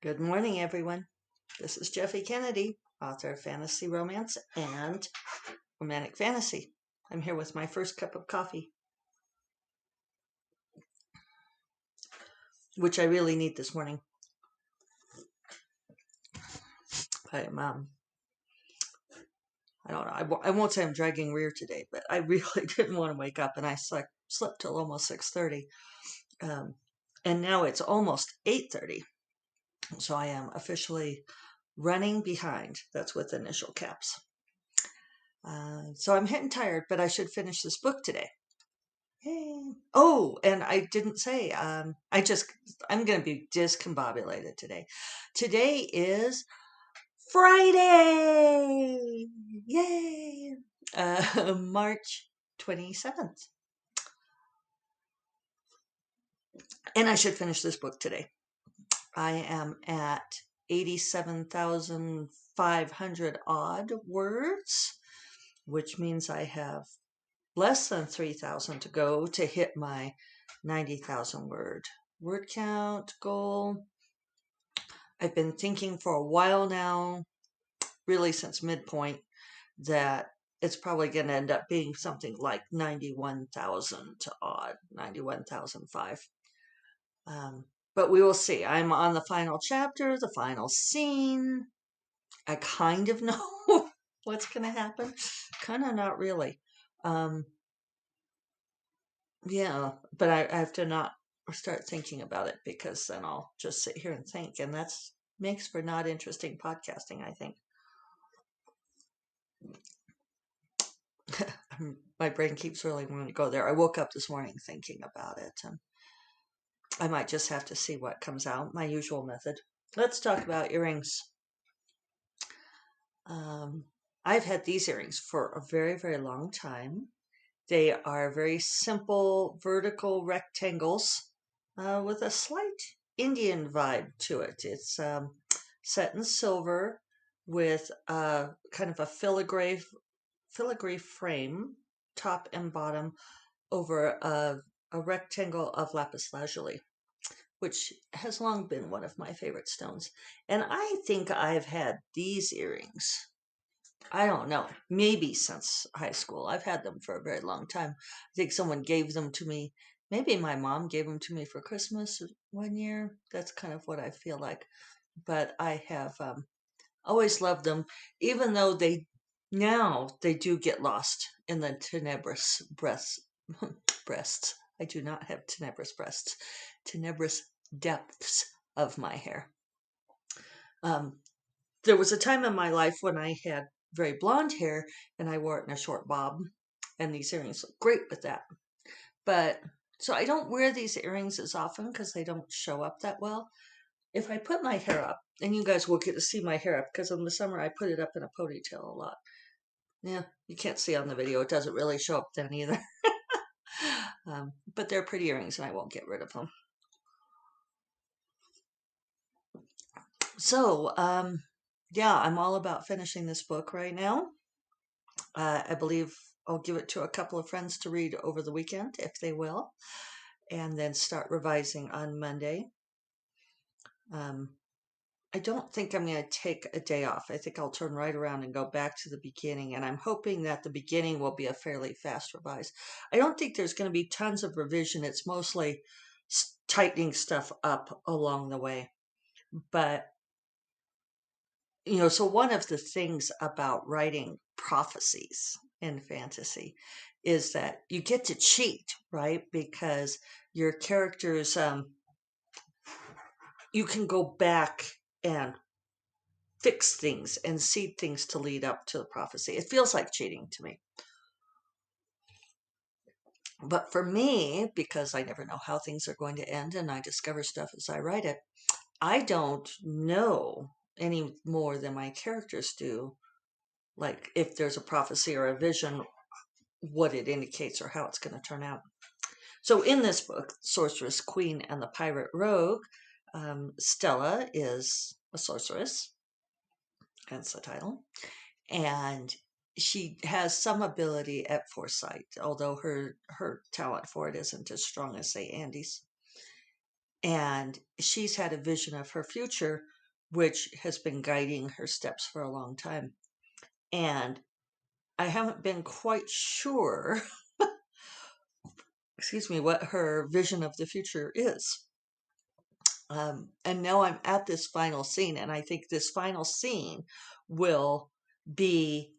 Good morning, everyone. This is Jeffe Kennedy, author of fantasy romance and romantic fantasy. I'm here with my first cup of coffee, which I really need this morning. I don't know. I won't say I'm dragging rear today, but I really didn't want to wake up, and I slept till almost 6:30, and now it's almost 8:30. So I am officially running behind. That's with initial caps. So I'm hitting tired, but I should finish this book today. Yay. Oh, and I didn't say, I'm going to be discombobulated today. Today is Friday. Yay. March 27th. And I should finish this book today. I am at 87,500 odd words, which means I have less than 3,000 to go to hit my 90,000 word count goal. I've been thinking for a while now, really since midpoint, that it's probably going to end up being something like 91,000 to odd, 91,005. But we will see. I'm on the final chapter, the final scene. I kind of know what's going to happen. Kind of not really. Yeah, but I have to not start thinking about it, because then I'll just sit here and think, and that's makes for not interesting podcasting, I think. My brain keeps really wanting to go there. I woke up this morning thinking about it, and I might just have to see what comes out. My usual method. Let's talk about earrings. I've had these earrings for a very, very long time. They are very simple vertical rectangles with a slight Indian vibe to it. It's set in silver with kind of a filigree frame, top and bottom, over a rectangle of lapis lazuli, which has long been one of my favorite stones. And I think I've had these earrings, I don't know, maybe since high school. I've had them for a very long time. I think someone gave them to me. Maybe my mom gave them to me for Christmas one year. That's kind of what I feel like. But I have always loved them, even though they do get lost in the tenebrous breasts. I do not have tenebrous breasts, tenebrous depths of my hair. There was a time in my life when I had very blonde hair and I wore it in a short bob, and these earrings look great with that. But so I don't wear these earrings as often because they don't show up that well. If I put my hair up, and you guys will get to see my hair up, because in the summer I put it up in a ponytail a lot. Yeah, you can't see on the video. It doesn't really show up then either. But they're pretty earrings, and I won't get rid of them. So, yeah, I'm all about finishing this book right now. I believe I'll give it to a couple of friends to read over the weekend, if they will, and then start revising on Monday. I don't think I'm going to take a day off. I think I'll turn right around and go back to the beginning, and I'm hoping that the beginning will be a fairly fast revise. I don't think there's going to be tons of revision. It's mostly tightening stuff up along the way. But, so one of the things about writing prophecies in fantasy is that you get to cheat, right? Because your characters, you can go back and fix things and seed things to lead up to the prophecy. It feels like cheating to me. But for me, because I never know how things are going to end and I discover stuff as I write it, I don't know any more than my characters do, like if there's a prophecy or a vision, what it indicates or how it's going to turn out. So in this book, Sorceress, Queen, and the Pirate Rogue, Stella is a sorceress, hence the title, and she has some ability at foresight, although her talent for it isn't as strong as, say, Andy's. and she's had a vision of her future, which has been guiding her steps for a long time. And I haven't been quite sure, excuse me, what her vision of the future is. And now I'm at this final scene, and I think this final scene will be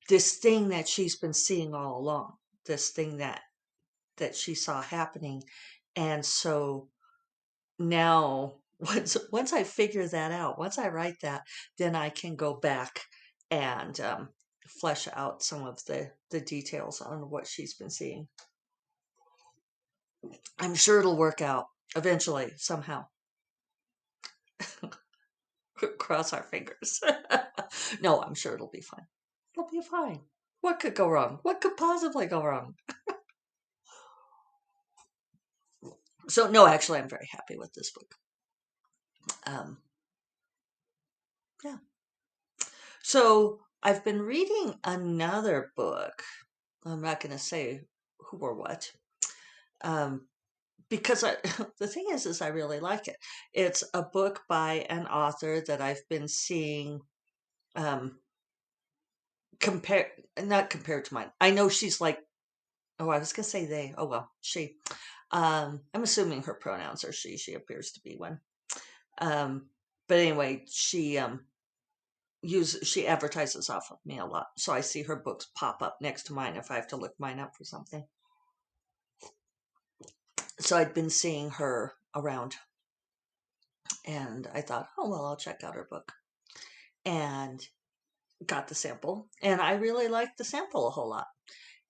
this thing that she's been seeing all along, this thing that she saw happening. And so now, once I figure that out, once I write that, then I can go back and flesh out some of the details on what she's been seeing. I'm sure it'll work out eventually, somehow. Cross our fingers. No, I'm sure it'll be fine. It'll be fine. What could go wrong? What could possibly go wrong? So, no, actually, I'm very happy with this book. Um, yeah. So, I've been reading another book. I'm not going to say who or what, um, because the thing is I really like it. It's a book by an author that I've been seeing um, compare, not compared to mine. I know she's like, oh, I was going to say they. Oh well, she. I'm assuming her pronouns are she. She appears to be one. Um, but anyway, she advertises off of me a lot, so I see her books pop up next to mine if I have to look mine up for something. So I'd been seeing her around, and I thought, oh well, I'll check out her book, and got the sample, and I really liked the sample a whole lot,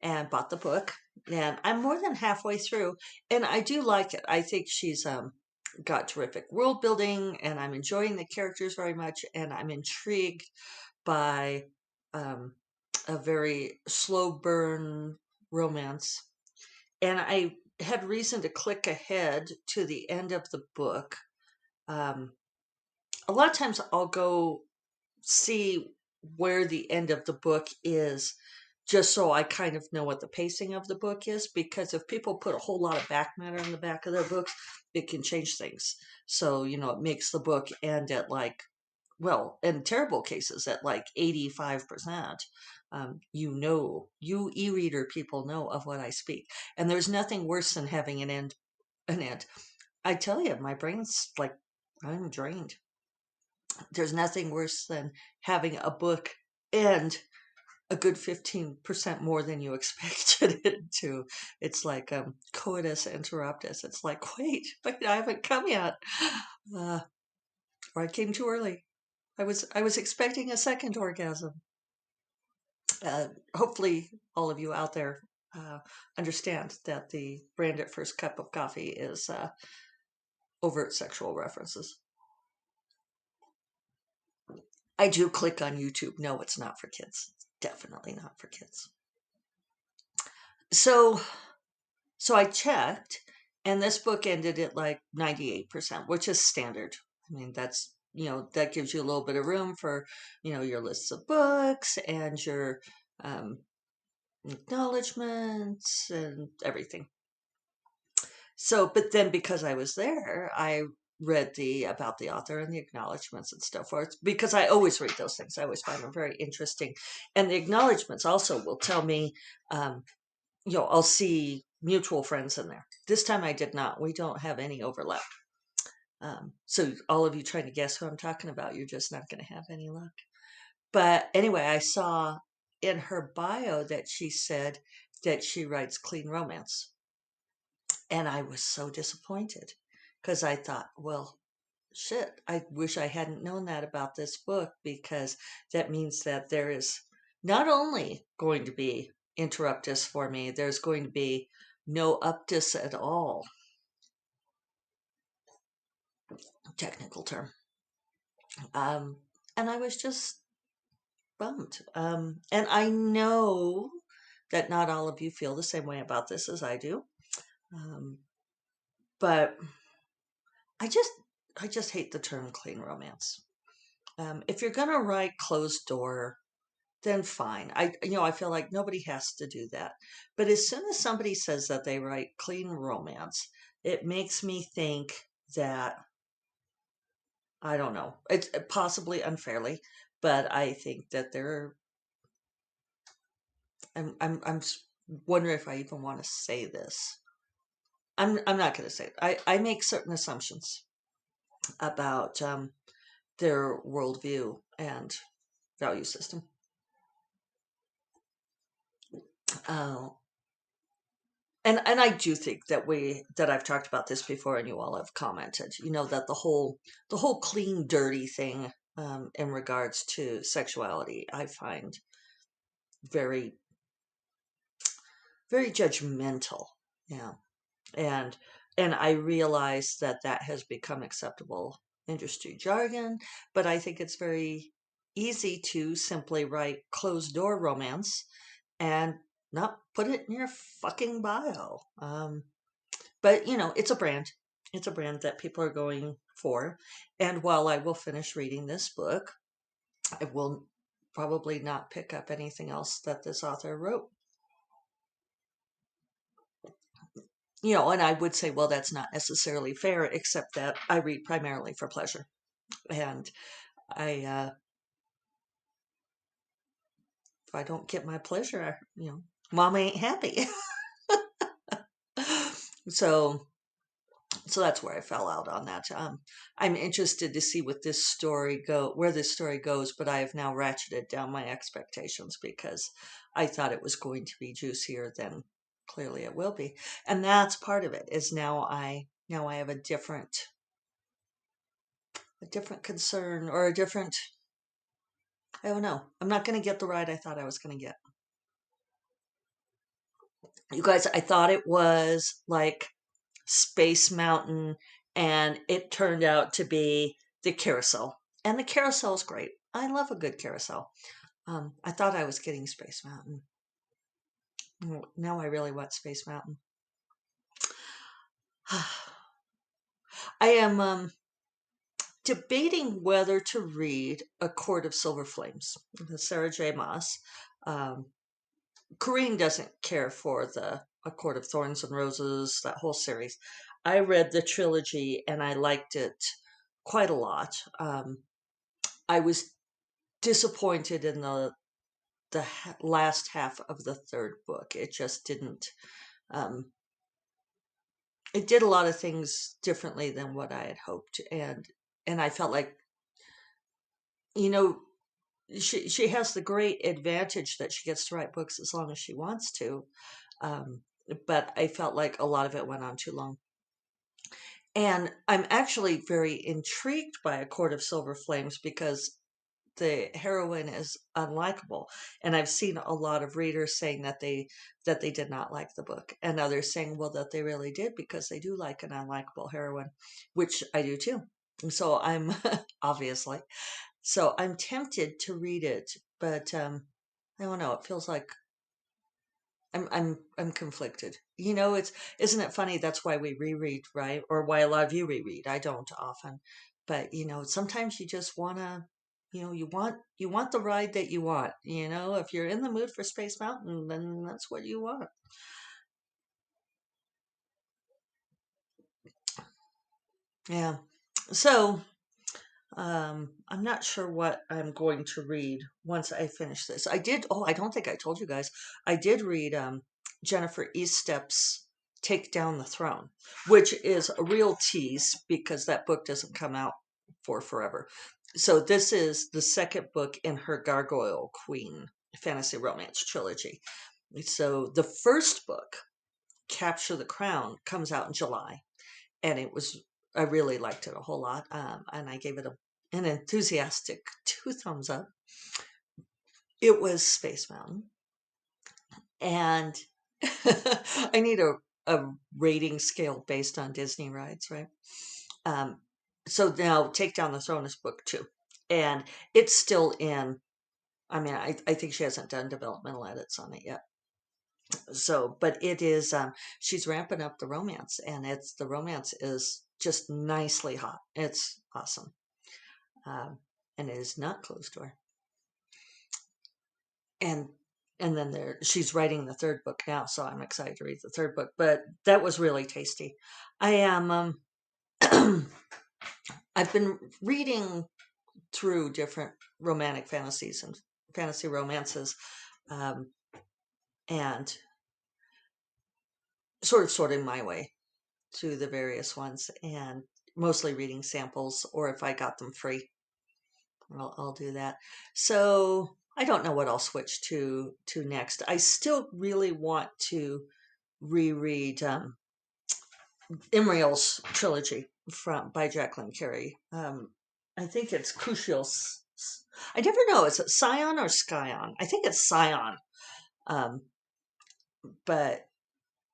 and bought the book, and I'm more than halfway through, and I do like it. I think she's got terrific world building, and I'm enjoying the characters very much, and I'm intrigued by um, a very slow burn romance. And I had reason to click ahead to the end of the book. Um, a lot of times I'll go see where the end of the book is just so I kind of know what the pacing of the book is, because if people put a whole lot of backmatter in the back of their books, it can change things. So, it makes the book end at like, well, in terrible cases, at like 85%. You e-reader people know of what I speak. And there's nothing worse than having an end. I tell you, my brain's like, I'm drained. There's nothing worse than having a book end a good 15% more than you expected it to. It's like coitus interruptus. It's like, wait, I haven't come yet. Uh, or I came too early. I was expecting a second orgasm. Hopefully, all of you out there understand that the brand at first cup of coffee is overt sexual references. I do click on YouTube. No, it's not for kids. Definitely not for kids. So I checked, and this book ended at like 98%, which is standard. I mean, that gives you a little bit of room for, your lists of books and your acknowledgments and everything. So, but then because I was there, I read about the author and the acknowledgments and stuff for it, because I always read those things. I always find them very interesting. And the acknowledgments also will tell me, I'll see mutual friends in there. This time I did not. We don't have any overlap. So all of you trying to guess who I'm talking about, you're just not going to have any luck. But anyway, I saw in her bio that she said that she writes clean romance. And I was so disappointed because I thought, well, shit, I wish I hadn't known that about this book, because that means that there is not only going to be interruptus for me, there's going to be no uptus at all. Technical term. And I was just bummed. And I know that not all of you feel the same way about this as I do. But I just hate the term clean romance. If you're gonna write closed door, then fine. I feel like nobody has to do that. But as soon as somebody says that they write clean romance, it makes me think, that I don't know. It's possibly unfairly, but I think that I'm wondering if I even want to say this. I'm not going to say it. I make certain assumptions about their worldview and value system. Uh, and I do think that I've talked about this before, and you all have commented. You know that the whole clean dirty thing in regards to sexuality, I find very very judgmental. Yeah, and and I realize that that has become acceptable industry jargon, but I think it's very easy to simply write closed door romance and not put it in your fucking bio. But it's a brand. It's a brand that people are going for. And while I will finish reading this book, I will probably not pick up anything else that this author wrote. And I would say, well, that's not necessarily fair, except that I read primarily for pleasure. And if I don't get my pleasure, mom ain't happy. so so that's where I fell out on that. I'm interested to see where this story goes, but I have now ratcheted down my expectations because I thought it was going to be juicier than clearly it will be, and that's part of it. Is now I have a different concern or a different. I don't know. I'm not going to get the ride I thought I was going to get. You guys, I thought it was like Space Mountain, and it turned out to be the carousel. And the carousel is great. I love a good carousel. I thought I was getting Space Mountain. Now I really want Space Mountain. I am debating whether to read A Court of Silver Flames, the Sarah J. Maas. Um, Corrine doesn't care for the A Court of Thorns and Roses, that whole series. I read the trilogy and I liked it quite a lot. I was disappointed in the last half of the third book. It just didn't. Um, it did a lot of things differently than what I had hoped, and I felt like you know she has the great advantage that she gets to write books as long as she wants to. Um, but I felt like a lot of it went on too long. And I'm actually very intrigued by A Court of Silver Flames because the heroine is unlikable, and I've seen a lot of readers saying that they did not like the book, and others saying, well, that they really did because they do like an unlikable heroine, which I do too. So I'm obviously, so I'm tempted to read it, but I don't know. It feels like I'm conflicted. It's isn't it funny? That's why we reread, right? Or why a lot of you reread. I don't often, but sometimes you just wanna, you want the ride that you want. If you're in the mood for Space Mountain, then that's what you want. Yeah. So I'm not sure what I'm going to read once I finish this. I did. Oh, I don't think I told you guys. I did read Jennifer Eastep's Take Down the Throne, which is a real tease because that book doesn't come out for forever. So this is the second book in her Gargoyle Queen fantasy romance trilogy. So the first book, Capture the Crown, comes out in July, and I really liked it a whole lot, and I gave it an enthusiastic 2 thumbs up. It was Space Mountain, and I need a rating scale based on Disney rides, right? Um, so now Take Down the Throne is book 2, and it's still in. I mean, I think she hasn't done developmental edits on it yet. So, but it is. She's ramping up the romance, and the romance is just nicely hot. It's awesome. um, and it is not closed door. And then she's writing the third book now, so I'm excited to read the third book. But that was really tasty. I am. I've been reading through different romantic fantasies and fantasy romances, um, and sort of sorting my way through the various ones, and mostly reading samples, or if I got them free, I'll do that. So I don't know what I'll switch to next. I still really want to reread Imriel's trilogy from by Jacqueline Carey. I think it's Crucial. I never know. Is it Scion or Scion? I think it's Scion. Um, but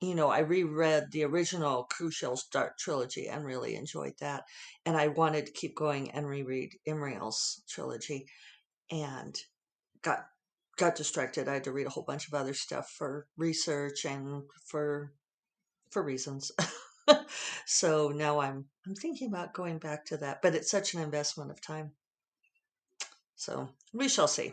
I reread the original Crucial's Dark trilogy and really enjoyed that. And I wanted to keep going and reread Imriel's trilogy, and got got distracted. I had to read a whole bunch of other stuff for research and for reasons. So now I'm thinking about going back to that, but it's such an investment of time. So we shall see.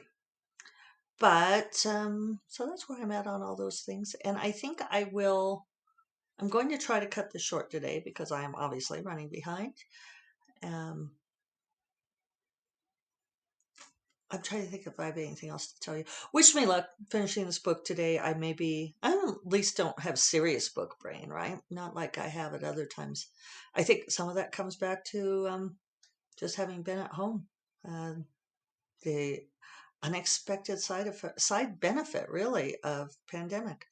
But so that's where I'm at on all those things. And I think I'm going to try to cut this short today because I am obviously running behind. Um, I'm trying to think if I have anything else to tell you. Wish me luck finishing this book today. I at least don't have serious book brain, right? Not like I have at other times. I think some of that comes back to just having been at home. Uh, the unexpected side benefit, really, of pandemic.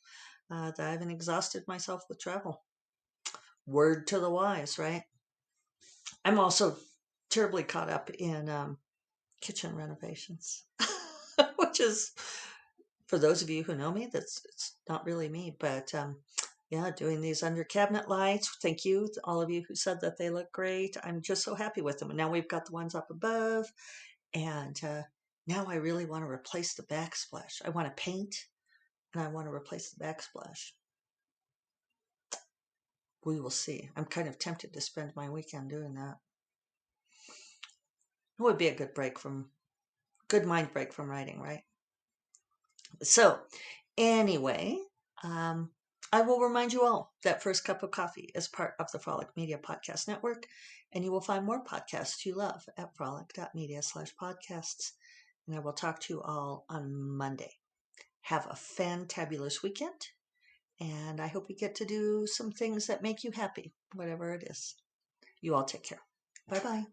That I haven't exhausted myself with travel. Word to the wise, right? I'm also terribly caught up in kitchen renovations, which is, for those of you who know me, it's not really me, but yeah, doing these under cabinet lights. Thank you to all of you who said that they look great. I'm just so happy with them. And now we've got the ones up above, and now I really want to replace the backsplash. I want to paint, and I want to replace the backsplash. We will see. I'm kind of tempted to spend my weekend doing that. It would be a good mind break from writing, right? So, anyway, um, I will remind you all that First Cup of Coffee is part of the Frolic Media Podcast Network, and you will find more podcasts you love at frolic.media/podcasts. And I will talk to you all on Monday. Have a fantabulous weekend, and I hope you get to do some things that make you happy, whatever it is. You all take care. Bye bye.